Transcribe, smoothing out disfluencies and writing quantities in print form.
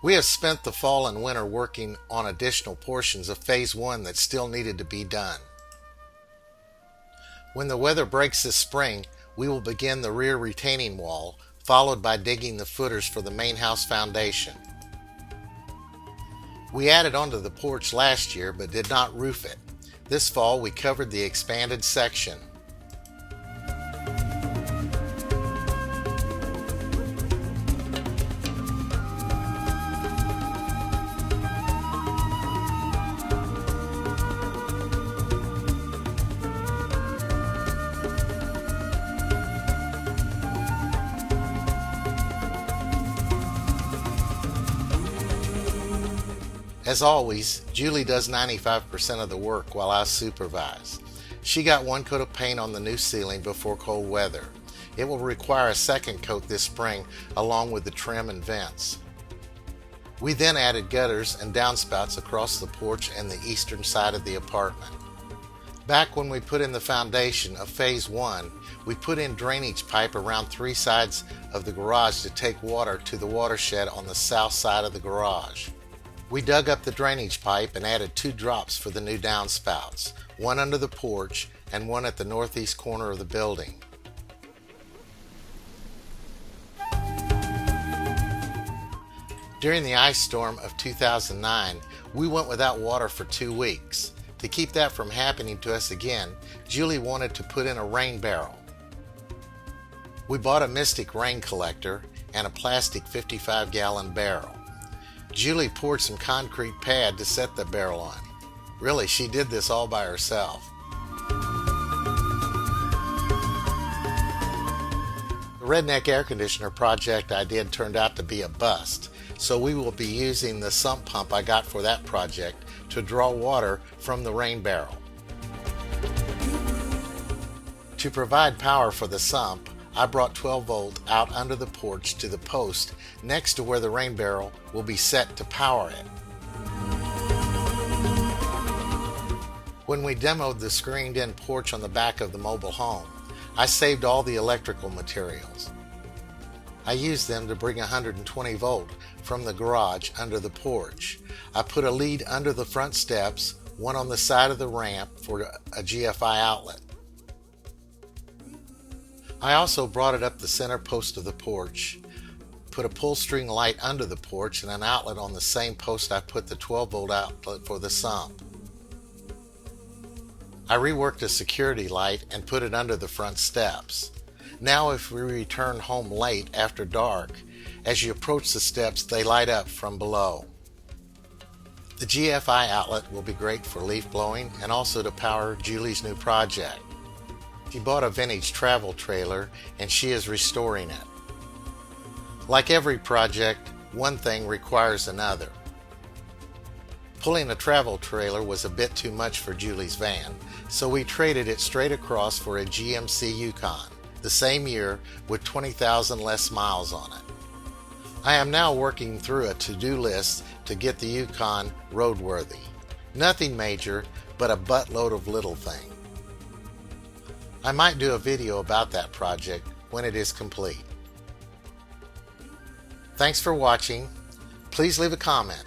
We have spent the fall and winter working on additional portions of Phase 1 that still needed to be done. When the weather breaks this spring, we will begin the rear retaining wall, followed by digging the footers for the main house foundation. We added onto the porch last year but did not roof it. This fall we covered the expanded section. As always, Julie does 95% of the work while I supervise. She got one coat of paint on the new ceiling before cold weather. It will require a second coat this spring along with the trim and vents. We then added gutters and downspouts across the porch and the eastern side of the apartment. Back when we put in the foundation of Phase 1, we put in drainage pipe around 3 sides of the garage to take water to the watershed on the south side of the garage. We dug up the drainage pipe and added 2 drops for the new downspouts, one under the porch and one at the northeast corner of the building. During the ice storm of 2009, we went without water for 2 weeks. To keep that from happening to us again, Julie wanted to put in a rain barrel. We bought a Mystic rain collector and a plastic 55-gallon barrel. Julie poured some concrete pad to set the barrel on. Really, she did this all by herself. The Redneck air conditioner project I did turned out to be a bust, so we will be using the sump pump I got for that project to draw water from the rain barrel. To provide power for the sump, I brought 12 volt out under the porch to the post next to where the rain barrel will be set to power it. When we demoed the screened-in porch on the back of the mobile home, I saved all the electrical materials. I used them to bring 120 volt from the garage under the porch. I put a lead under the front steps, one on the side of the ramp for a GFI outlet. I also brought it up the center post of the porch, put a pull string light under the porch and an outlet on the same post I put the 12 volt outlet for the sump. I reworked a security light and put it under the front steps. Now if we return home late after dark, as you approach the steps they light up from below. The GFI outlet will be great for leaf blowing and also to power Julie's new project. She bought a vintage travel trailer and she is restoring it. Like every project, one thing requires another. Pulling a travel trailer was a bit too much for Julie's van, so we traded it straight across for a GMC Yukon, the same year with 20,000 less miles on it. I am now working through a to-do list to get the Yukon roadworthy. Nothing major, but a buttload of little things. I might do a video about that project when it is complete. Thanks for watching. Please leave a comment.